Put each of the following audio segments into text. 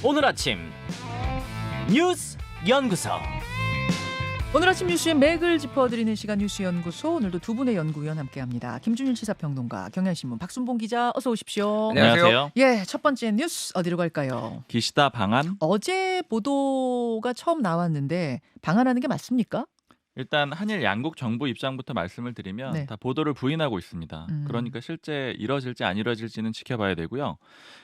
오늘 아침 뉴스 연구소. 오늘 아침 뉴스의 맥을 짚어드리는 시간 뉴스연구소. 오늘도 두 분의 연구위원 함께합니다. 김준일 시사평론가, 경향신문 박순봉 기자, 어서 오십시오. 안녕하세요. 예, 첫 번째 뉴스 어디로 갈까요? 기시다 방한. 어제 보도가 처음 나왔는데 방한하는 게 맞습니까? 일단 한일 양국 정부 입장부터 말씀을 드리면 네. 다 보도를 부인하고 있습니다. 그러니까 실제 이뤄질지 안 이뤄질지는 지켜봐야 되고요.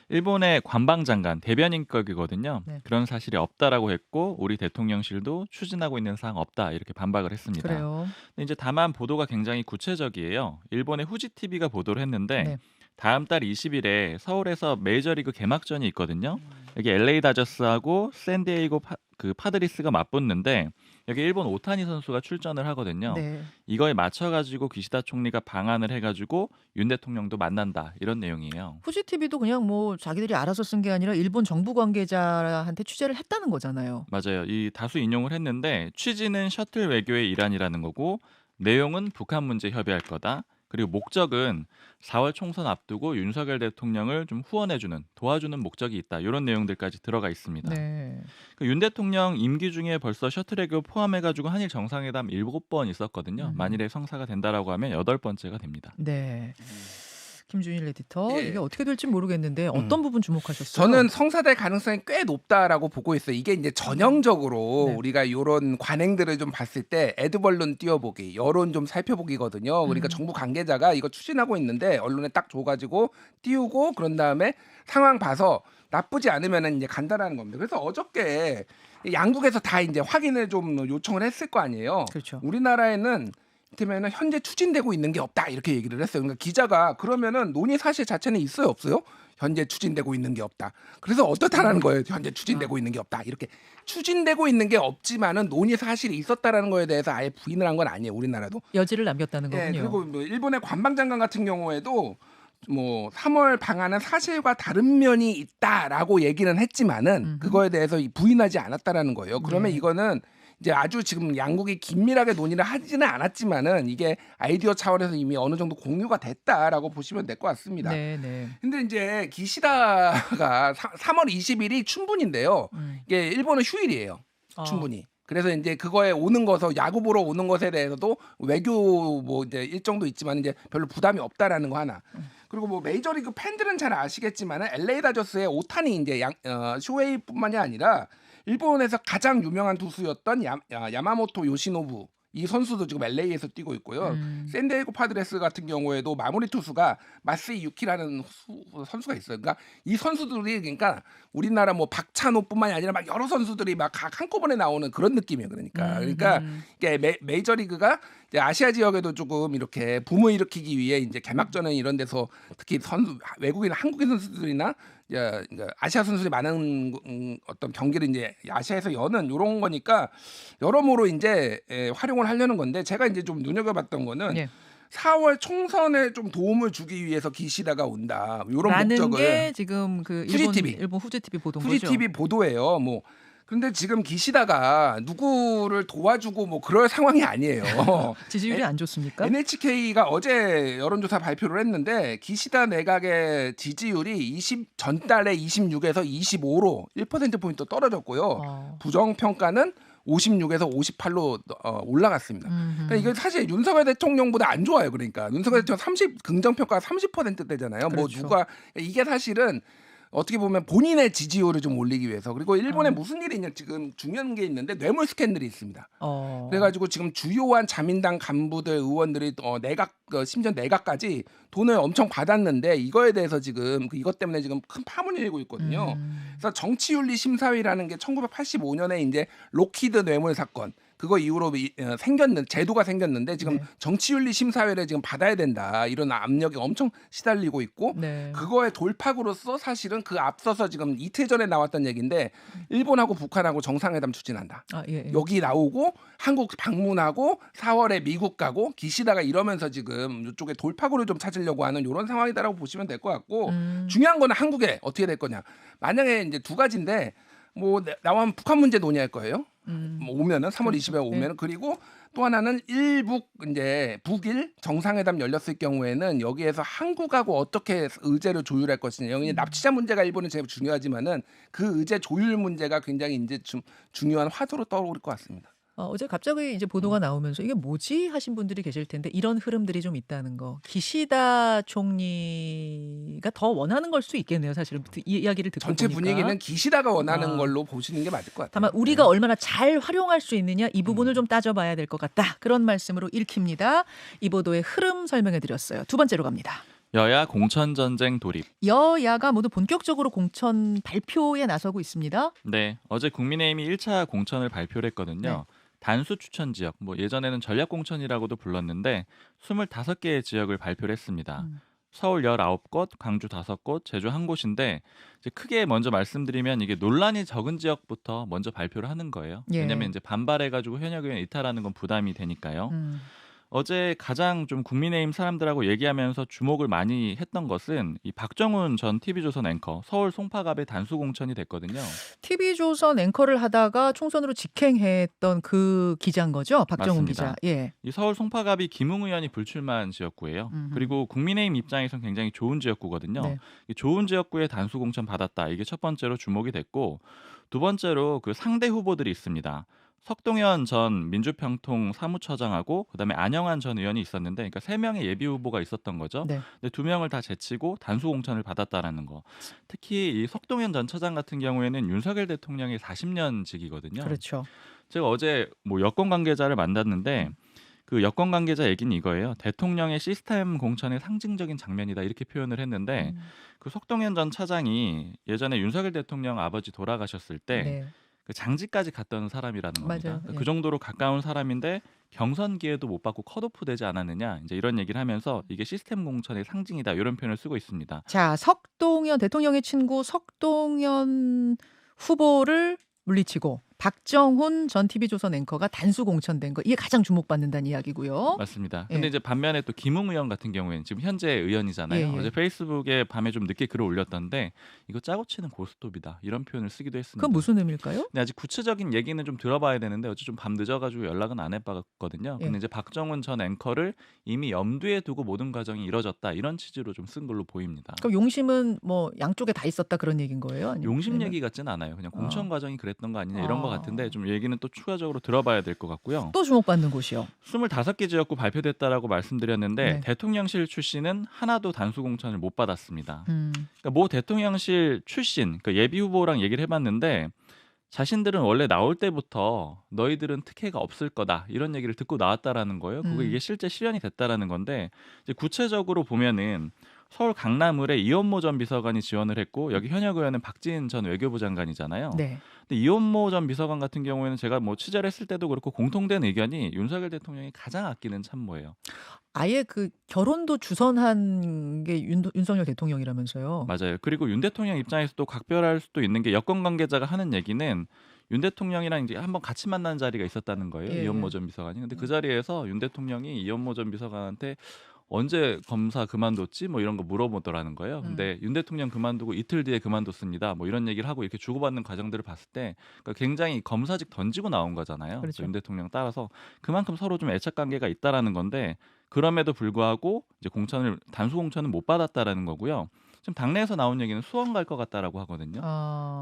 일본의 관방장관 대변인격이거든요. 네. 그런 사실이 없다라고 했고 우리 대통령실도 추진하고 있는 사항 없다 이렇게 반박을 했습니다. 그래요. 근데 이제 다만 보도가 굉장히 구체적이에요. 일본의 후지 TV가 보도를 했는데 네. 다음 달 20일에 서울에서 메이저리그 개막전이 있거든요. 여기 LA 다저스하고 샌디에이고 파드리스가 맞붙는데 여기 일본 오타니 선수가 출전을 하거든요. 네. 이거에 맞춰가지고 기시다 총리가 방한을 해가지고 윤 대통령도 만난다 이런 내용이에요. 후지 TV도 그냥 뭐 자기들이 알아서 쓴 게 아니라 일본 정부 관계자한테 취재를 했다는 거잖아요. 맞아요. 이 다수 인용을 했는데 취지는 셔틀 외교의 일환이라는 거고 내용은 북한 문제 협의할 거다. 그리고 목적은 4월 총선 앞두고 윤석열 대통령을 좀 후원해주는 도와주는 목적이 있다. 이런 내용들까지 들어가 있습니다. 네. 윤 대통령 임기 중에 벌써 셔틀 외교 포함해가지고 한일 정상회담 7번 있었거든요. 만일에 성사가 된다라고 하면 8번째가 됩니다. 네. 김준일 에디터, 예. 이게 어떻게 될지 모르겠는데 어떤 부분 주목하셨어요? 저는 성사될 가능성이 꽤 높다라고 보고 있어요. 이게 이제 전형적으로 네. 우리가 이런 관행들을 좀 봤을 때 애드벌룬 띄워보기, 여론 좀 살펴보기거든요. 그러니까 정부 관계자가 이거 추진하고 있는데 언론에 딱 줘가지고 띄우고 그런 다음에 상황 봐서 나쁘지 않으면은 이제 간다라는 겁니다. 그래서 어저께 양국에서 다 이제 확인을 좀 요청을 했을 거 아니에요. 그렇죠. 우리나라에는 이를테면 현재 추진되고 있는 게 없다 이렇게 얘기를 했어요. 그러니까 기자가 그러면은 논의 사실 자체는 있어요 없어요? 현재 추진되고 있는 게 없다. 그래서 어떻다라는 거예요. 현재 추진되고 있는 게 없다. 이렇게 추진되고 있는 게 없지만은 논의 사실이 있었다라는 거에 대해서 아예 부인을 한 건 아니에요. 우리나라도. 여지를 남겼다는 예, 거군요. 그리고 뭐 일본의 관방장관 같은 경우에도 뭐 3월 방한은 사실과 다른 면이 있다라고 얘기는 했지만은 그거에 대해서 부인하지 않았다라는 거예요. 그러면 네. 이거는 이제 아주 지금 양국이 긴밀하게 논의를 하지는 않았지만은 이게 아이디어 차원에서 이미 어느 정도 공유가 됐다라고 보시면 될 것 같습니다. 네, 네. 근데 이제 기시다가 3월 20일이 춘분인데요. 이게 일본은 휴일이에요. 춘분이. 그래서 이제 그거에 오는 것서 야구 보러 오는 것에 대해서도 외교 뭐 이제 일정도 있지만 이제 별로 부담이 없다라는 거 하나. 그리고 뭐 메이저리그 팬들은 잘 아시겠지만은 LA 다저스의 오타니 이제 쇼헤이뿐만이 아니라 일본에서 가장 유명한 투수였던 야마모토 요시노부 이 선수도 지금 LA에서 뛰고 있고요. 샌디에이고 파드레스 같은 경우에도 마무리 투수가 마스이 유키라는 선수가 있어요. 그러니까 이 선수들이 그러니까 우리나라 뭐 박찬호뿐만이 아니라 막 여러 선수들이 막 각 한꺼번에 나오는 그런 느낌이에요. 그러니까 이게 메이저리그가 이제 아시아 지역에도 조금 이렇게 붐을 일으키기 위해 이제 개막전에 이런 데서 특히 외국인 한국인 선수들이나 아시아 선수들이 많은 어떤 경기를 이제 아시아에서 여는 이런 거니까 여러모로 이제 활용을 하려는 건데 제가 이제 좀 눈여겨봤던 거는 예. 4월 총선에 좀 도움을 주기 위해서 기시다가 온다 이런 라는 목적을 게 지금 그 후지 TV. 일본 후지 TV 보도인 후지 거죠. TV 보도예요. 뭐 근데 지금 기시다가 누구를 도와주고 뭐 그럴 상황이 아니에요. 지지율이 안 좋습니까? NHK가 어제 여론조사 발표를 했는데 기시다 내각의 지지율이 전달에 26에서 25로 1%포인트 떨어졌고요. 부정평가는 56에서 58로 올라갔습니다. 그러니까 이게 사실 윤석열 대통령보다 안 좋아요. 그러니까 윤석열 대통령 긍정평가가 30%대잖아요. 그렇죠. 뭐 누가 이게 사실은 어떻게 보면 본인의 지지율을 좀 올리기 위해서 그리고 일본에 무슨 일이 있냐 지금 중요한 게 있는데 뇌물 스캔들이 있습니다. 그래가지고 지금 주요한 자민당 간부들 의원들이 내각 심지어 내각까지 돈을 엄청 받았는데 이거에 대해서 지금 이것 때문에 지금 큰 파문이 일고 있거든요. 그래서 정치윤리 심사위라는 게 1985년에 이제 로키드 뇌물 사건 그거 이후로 제도가 생겼는데 지금 정치윤리 심사위를 지금 받아야 된다 이런 압력이 엄청 시달리고 있고 그거의 돌파구로서 사실은 그 앞서서 지금 이틀 전에 나왔던 얘기인데 일본하고 북한하고 정상회담 추진한다. 여기 나오고 한국 방문하고 4월에 미국 가고 기시다가 이러면서 지금 이쪽에 돌파구를 좀 찾으려고 하는 이런 상황이다라고 보시면 될 것 같고 중요한 거는 한국에 어떻게 될 거냐. 만약에 이제 두 가지인데 뭐 나오면 북한 문제 논의할 거예요. 오면은 3월 그렇죠. 20일에 오면은 그리고 또 하나는 일북 이제 북일 정상회담 열렸을 경우에는 여기에서 한국하고 어떻게 의제를 조율할 것이냐. 여기 납치자 문제가 일본은 제일 중요하지만은 그 의제 조율 문제가 굉장히 이제 좀 중요한 화두로 떠오를 것 같습니다. 어제 갑자기 이제 보도가 나오면서 이게 뭐지 하신 분들이 계실 텐데 이런 흐름들이 좀 있다는 거. 기시다 총리가 더 원하는 걸 수 있겠네요. 사실은 이 이야기를 듣고 전체 보니까. 분위기는 기시다가 원하는 걸로 보시는 게 맞을 것 같아요. 다만 우리가 얼마나 잘 활용할 수 있느냐 이 부분을 좀 따져봐야 될 것 같다. 그런 말씀으로 읽힙니다. 이 보도의 흐름 설명해드렸어요. 두 번째로 갑니다. 여야 공천 전쟁 돌입. 여야가 모두 본격적으로 공천 발표에 나서고 있습니다. 네, 어제 국민의힘이 1차 공천을 발표를 했거든요. 네. 단수 추천 지역, 뭐 예전에는 전략 공천이라고도 불렀는데 25개의 지역을 발표를 했습니다. 서울 19곳, 광주 5곳, 제주 1곳인데 이제 크게 먼저 말씀드리면 이게 논란이 적은 지역부터 먼저 발표를 하는 거예요. 예. 왜냐하면 이제 반발해가지고 현역 의원 이탈하는 건 부담이 되니까요. 어제 가장 좀 국민의힘 사람들하고 얘기하면서 주목을 많이 했던 것은 이 박정훈 전 TV조선 앵커 서울 송파갑의 단수 공천이 됐거든요. TV조선 앵커를 하다가 총선으로 직행했던 그 기자인 거죠? 박정훈 맞습니다. 기자. 예. 이 서울 송파갑이 김웅 의원이 불출마한 지역구예요. 그리고 국민의힘 입장에선 굉장히 좋은 지역구거든요. 네. 이 좋은 지역구에 단수 공천 받았다. 이게 첫 번째로 주목이 됐고 두 번째로 그 상대 후보들이 있습니다. 석동현 전 민주평통 사무처장하고 그다음에 안영환 전 의원이 있었는데 그러니까 3명의 예비 후보가 있었던 거죠. 네. 근데 2명을 다 제치고 단수 공천을 받았다라는 거. 특히 이 석동현 전 처장 같은 경우에는 윤석열 대통령의 40년직이거든요. 그렇죠. 제가 어제 뭐 여권 관계자를 만났는데 그 여권 관계자 얘기는 이거예요. 대통령의 시스템 공천의 상징적인 장면이다 이렇게 표현을 했는데 그 석동현 전 차장이 예전에 윤석열 대통령 아버지 돌아가셨을 때 네. 그 장지까지 갔던 사람이라는 겁니다. 맞아요. 예. 그 정도로 가까운 사람인데 경선 기회도 못 받고 컷오프 되지 않았느냐 이제 이런 얘기를 하면서 이게 시스템 공천의 상징이다 이런 표현을 쓰고 있습니다. 자, 석동현 대통령의 친구 석동현 후보를 물리치고 박정훈 전 TV조선 앵커가 단수 공천된 거 이게 가장 주목받는다는 이야기고요. 맞습니다. 예. 근데 이제 반면에 또 김웅 의원 같은 경우에는 지금 현재 의원이잖아요. 예, 예. 어제 페이스북에 밤에 좀 늦게 글을 올렸던데 이거 짜고 치는 고스톱이다 이런 표현을 쓰기도 했습니다. 그건 무슨 의미일까요? 근데 아직 구체적인 얘기는 좀 들어봐야 되는데 어제 좀 밤 늦어가지고 연락은 안 해봤거든요. 예. 근데 이제 박정훈 전 앵커를 이미 염두에 두고 모든 과정이 이루어졌다 이런 취지로 좀 쓴 걸로 보입니다. 그럼 용심은 뭐 양쪽에 다 있었다 그런 얘기인 거예요? 아니면 용심 아니면 얘기 같진 않아요. 그냥 공천 과정이 그랬던 거 아니냐 이런 아. 거 같은데 좀 얘기는 또 추가적으로 들어봐야 될 것 같고요. 또 주목받는 곳이요. 25개 지역구 발표됐다라고 말씀드렸는데 네. 대통령실 출신은 하나도 단수 공천을 못 받았습니다. 음. 그러니까 모 대통령실 출신 그러니까 예비 후보랑 얘기를 해봤는데 자신들은 원래 나올 때부터 너희들은 특혜가 없을 거다 이런 얘기를 듣고 나왔다라는 거예요. 그거 이게 실제 실현이 됐다라는 건데 이제 구체적으로 보면은 서울 강남을에 이원모 전 비서관이 지원을 했고 여기 현역 의원은 박지은 전 외교부 장관이잖아요. 네. 근데 이원모 전 비서관 같은 경우에는 제가 뭐 취재를 했을 때도 그렇고 공통된 의견이 윤석열 대통령이 가장 아끼는 참모예요. 아예 그 결혼도 주선한 게 윤석열 대통령이라면서요. 맞아요. 그리고 윤 대통령 입장에서 또 각별할 수도 있는 게 여권 관계자가 하는 얘기는 윤 대통령이랑 이제 한번 같이 만난 자리가 있었다는 거예요. 예. 이원모 전 비서관이. 근데 그 자리에서 윤 대통령이 이원모 전 비서관한테 언제 검사 그만뒀지? 뭐 이런 거 물어보더라는 거예요. 근데 윤 대통령 그만두고 이틀 뒤에 그만뒀습니다. 뭐 이런 얘기를 하고 이렇게 주고받는 과정들을 봤을 때 그러니까 굉장히 검사직 던지고 나온 거잖아요. 그렇죠. 윤 대통령 따라서 그만큼 서로 좀 애착 관계가 있다라는 건데 그럼에도 불구하고 이제 단수 공천은 못 받았다라는 거고요. 지금 당내에서 나온 얘기는 수원 갈 것 같다라고 하거든요.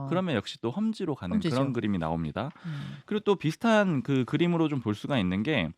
그러면 역시 또 험지로 가는 험지죠. 그런 그림이 나옵니다. 그리고 또 비슷한 그 그림으로 좀 볼 수가 있는 게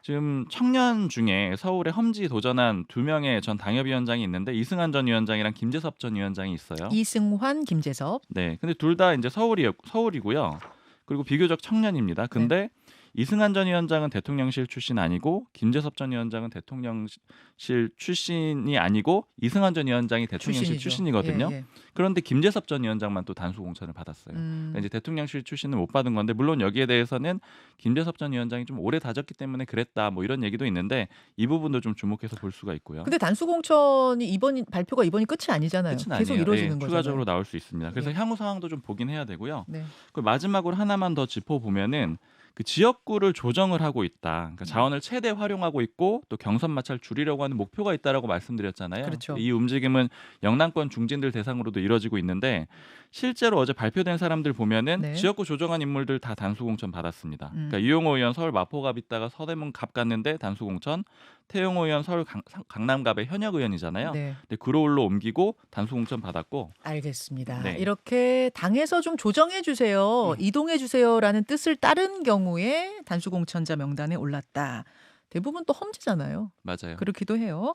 지금 청년 중에 서울에 험지 도전한 2명의 전 당협위원장이 있는데 이승환 전 위원장이랑 김재섭 전 위원장이 있어요. 이승환, 김재섭. 네, 근데 둘 다 이제 서울이고요. 그리고 비교적 청년입니다. 근데 이승환 전 위원장은 대통령실 출신 아니고 김재섭 전 위원장은 대통령실 출신이 아니고 이승환 전 위원장이 대통령실 출신이죠. 출신이거든요. 예, 예. 그런데 김재섭 전 위원장만 또 단수 공천을 받았어요. 그러니까 이제 대통령실 출신은 못 받은 건데 물론 여기에 대해서는 김재섭 전 위원장이 좀 오래 다졌기 때문에 그랬다 뭐 이런 얘기도 있는데 이 부분도 좀 주목해서 볼 수가 있고요. 근데 단수 공천이 발표가 이번이 끝이 아니잖아요. 끝은 계속 아니에요. 이루어지는 예, 거잖아요. 추가적으로 나올 수 있습니다. 그래서 예. 향후 상황도 좀 보긴 해야 되고요. 네. 그 마지막으로 하나만 더 짚어보면은 그 지역구를 조정을 하고 있다. 그러니까 자원을 최대 활용하고 있고 또 경선 마찰 줄이려고 하는 목표가 있다라고 말씀드렸잖아요. 그렇죠. 이 움직임은 영남권 중진들 대상으로도 이뤄지고 있는데 실제로 어제 발표된 사람들 보면은 네. 지역구 조정한 인물들 다 단수 공천 받았습니다. 그러니까 이용호 의원 서울 마포갑 있다가 서대문 갑 갔는데 단수 공천, 태용호 의원 서울 강남갑의 현역 의원이잖아요. 네. 근데 구로울로 옮기고 단수 공천 받았고. 알겠습니다. 네. 이렇게 당에서 좀 조정해 주세요, 이동해 주세요라는 뜻을 따른 경우에 단수 공천자 명단에 올랐다. 대부분 또 험지잖아요. 맞아요. 그렇기도 해요.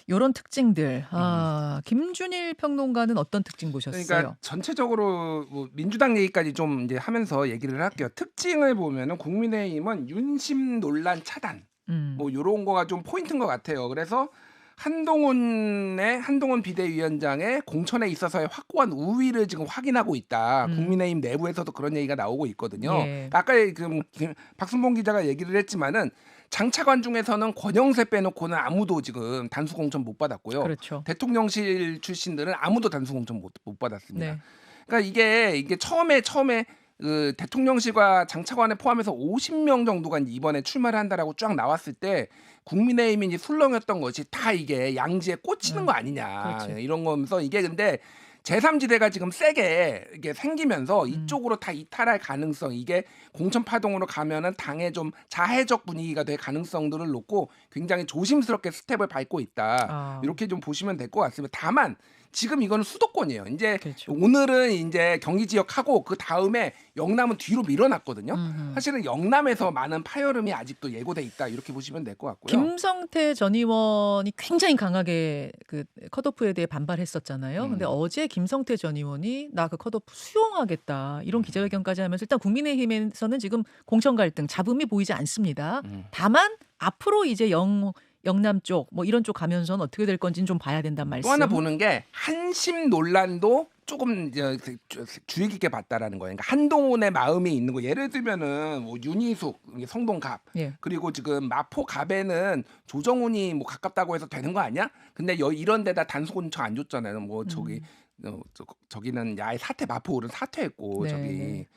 이런 특징들. 김준일 평론가는 어떤 특징 보셨어요? 그러니까 전체적으로 뭐 민주당 얘기까지 좀 이제 하면서 얘기를 할게요. 특징을 보면은 국민의힘은 윤심 논란 차단 뭐 이런 거가 좀 포인트인 것 같아요. 그래서 한동훈 비대위원장의 공천에 있어서의 확고한 우위를 지금 확인하고 있다. 국민의힘 내부에서도 그런 얘기가 나오고 있거든요. 예. 아까 박순봉 기자가 얘기를 했지만은 장차관 중에서는 권영세 빼놓고는 아무도 지금 단수 공천 못 받았고요. 그렇죠. 대통령실 출신들은 아무도 단수 공천 못 받았습니다. 네. 그러니까 이게 처음에 그 대통령실과 장차관을 포함해서 50명 정도가 이번에 출마를 한다라고 쫙 나왔을 때 국민의힘이 이제 술렁였던 것이 다 이게 양지에 꽂히는 거 아니냐. 그렇지. 이런 거면서 이게 근데 제3지대가 지금 세게 이게 생기면서 이쪽으로 다 이탈할 가능성, 이게 공천 파동으로 가면은 당의 좀 자해적 분위기가 될 가능성들을 놓고 굉장히 조심스럽게 스텝을 밟고 있다. 이렇게 좀 보시면 될 것 같습니다. 다만 지금 이거는 수도권이에요. 이제 그렇죠. 오늘은 이제 경기 지역하고 그 다음에 영남은 뒤로 밀어놨거든요. 사실은 영남에서 많은 파열음이 아직도 예고돼 있다. 이렇게 보시면 될 것 같고요. 김성태 전 의원이 굉장히 강하게 그 컷오프에 대해 반발했었잖아요. 근데 어제 김성태 전 의원이 나 그 컷오프 수용하겠다 이런 기자회견까지 하면서 일단 국민의힘에서는 지금 공천 갈등, 잡음이 보이지 않습니다. 다만 앞으로 이제 영남 쪽 뭐 이런 쪽 가면서는 어떻게 될 건지는 좀 봐야 된다는 말씀. 또 하나 보는 게 한심 논란도 조금 주의 깊게 봤다라는 거예요. 그러니까 한동훈의 마음이 있는 거. 예를 들면은 뭐 윤희숙, 성동갑, 예. 그리고 지금 마포갑에는 조정훈이 뭐 가깝다고 해서 되는 거 아니야? 근데 이런 데다 단수 공천 안 줬잖아요. 뭐 저기는 야의 사퇴 마포는 사퇴했고 네, 저기 네.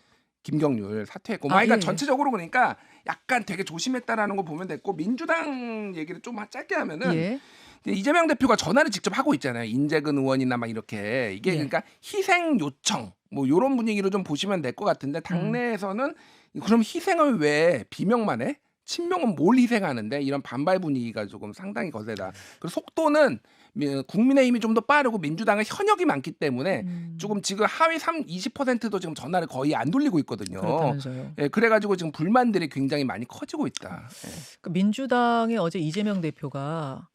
김경률 사퇴했고, 그러니까 예. 전체적으로 보니까 약간 되게 조심했다라는 거 보면 됐고, 민주당 얘기를 좀 짧게 하면은 예. 이재명 대표가 전화를 직접 하고 있잖아요. 인재근 의원이나 막 이렇게 이게 예. 그러니까 희생 요청 뭐 이런 분위기로 좀 보시면 될 것 같은데 당내에서는 그럼 희생을 왜 비명만 해? 친명은 뭘 희생하는데 이런 반발 분위기가 조금 상당히 거세다. 그리고 속도는 국민의힘이 좀 더 빠르고 민주당은 현역이 많기 때문에 조금 지금 하위 20%도 지금 전화를 거의 안 돌리고 있거든요. 그렇다면서요. 예, 그래가지고 지금 불만들이 굉장히 많이 커지고 있다. 예. 그 민주당의 어제 이재명 대표가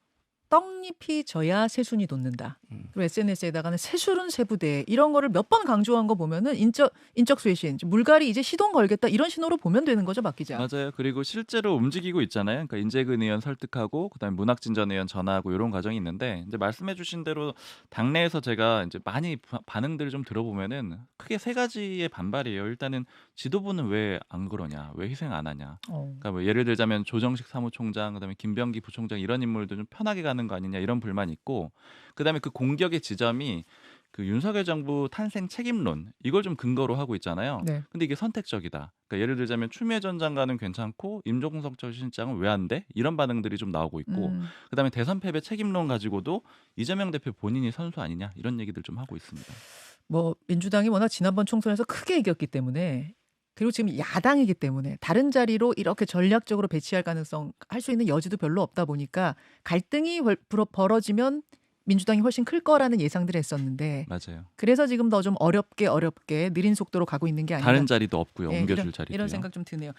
떡잎이 져야 새순이 돋는다. 그리고 SNS에다가는 새술은 새부대 이런 거를 몇 번 강조한 거 보면은 인적 쇄신, 물갈이 이제 시동 걸겠다 이런 신호로 보면 되는 거죠, 박 기자. 맞아요. 그리고 실제로 움직이고 있잖아요. 그러니까 인재근 의원 설득하고 그다음에 문학진 전 의원 전화하고 이런 과정이 있는데 이제 말씀해주신 대로 당내에서 제가 이제 많이 반응들을 좀 들어보면은 크게 세 가지의 반발이에요. 일단은 지도부는 왜 안 그러냐, 왜 희생 안 하냐. 그러니까 뭐 예를 들자면 조정식 사무총장, 그다음에 김병기 부총장 이런 인물들 좀 편하게 가는 거 아니냐 이런 불만이 있고, 그다음에 그 공격의 지점이 그 윤석열 정부 탄생 책임론 이걸 좀 근거로 하고 있잖아요. 네. 근데 이게 선택적이다. 그러니까 예를 들자면 추미애 전 장관은 괜찮고 임종석 전 실장은 왜 안 돼? 이런 반응들이 좀 나오고 있고, 그다음에 대선 패배 책임론 가지고도 이재명 대표 본인이 선수 아니냐 이런 얘기들 좀 하고 있습니다. 뭐 민주당이 워낙 지난번 총선에서 크게 이겼기 때문에, 그리고 지금 야당이기 때문에 다른 자리로 이렇게 전략적으로 배치할 가능성, 할 수 있는 여지도 별로 없다 보니까 갈등이 벌어지면 민주당이 훨씬 클 거라는 예상들을 했었는데, 맞아요. 그래서 지금 더 좀 어렵게 느린 속도로 가고 있는 게 아닌가. 다른 자리도 없고요. 예, 옮겨줄 자리도. 이런 생각 좀 드네요.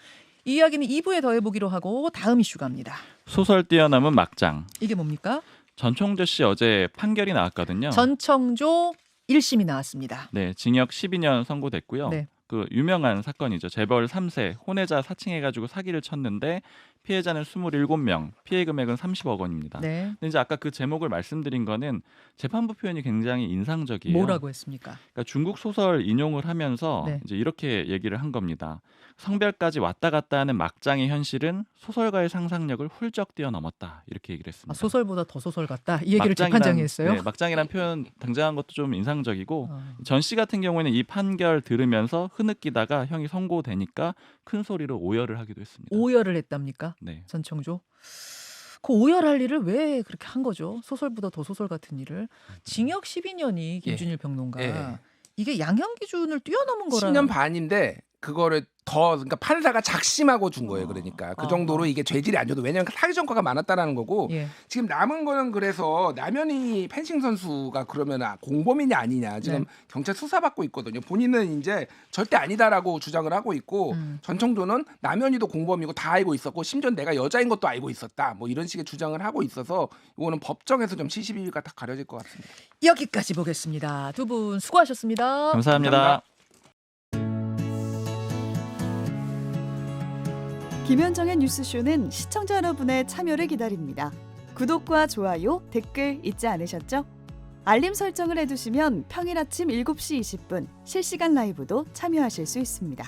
이 이야기는 2부에 더해보기로 하고 다음 이슈 갑니다. 소설 뛰어남은 막장. 이게 뭡니까? 전총조 씨 어제 판결이 나왔거든요. 전청조 1심이 나왔습니다. 네, 징역 12년 선고됐고요. 네. 그 유명한 사건이죠. 재벌 3세 혼외자 사칭해가지고 사기를 쳤는데 피해자는 27명, 피해 금액은 30억 원입니다. 네. 근데 이제 아까 그 제목을 말씀드린 거는 재판부 표현이 굉장히 인상적이에요. 뭐라고 했습니까? 그러니까 중국 소설 인용을 하면서 네. 이제 이렇게 얘기를 한 겁니다. 성별까지 왔다 갔다 하는 막장의 현실은 소설가의 상상력을 훌쩍 뛰어넘었다. 이렇게 얘기를 했습니다. 소설보다 더 소설 같다. 이 얘기를 재판장이 했어요. 네, 막장이란 표현 등장한 것도 좀 인상적이고 어. 전 씨 같은 경우에는 이 판결 들으면서 흐느끼다가 형이 선고되니까 큰 소리로 오열을 하기도 했습니다. 오열을 했답니까? 네. 전청조. 그 오열할 일을 왜 그렇게 한 거죠? 소설보다 더 소설 같은 일을. 징역 12년이 김준일 평론가. 예. 이게 양형 기준을 뛰어넘은 거라. 10년 반인데 그거를 그러니까 판사가 작심하고 준 거예요. 그러니까 그 정도로 이게 죄질이 안 좋도 왜냐하면 사기 전과가 많았다라는 거고 예. 지금 남은 거는 그래서 남현희 펜싱 선수가 그러면 공범이냐 아니냐 지금 네. 경찰 수사받고 있거든요. 본인은 이제 절대 아니다라고 주장을 하고 있고 전청조는 남현희도 공범이고 다 알고 있었고 심지어 내가 여자인 것도 알고 있었다. 뭐 이런 식의 주장을 하고 있어서 이거는 법정에서 좀 시시비비가 다 가려질 것 같습니다. 여기까지 보겠습니다. 두 분 수고하셨습니다. 감사합니다. 김현정의 뉴스쇼는 시청자 여러분의 참여를 기다립니다. 구독과 좋아요, 댓글 잊지 않으셨죠? 알림 설정을 해두시면 평일 아침 7시 20분 실시간 라이브도 참여하실 수 있습니다.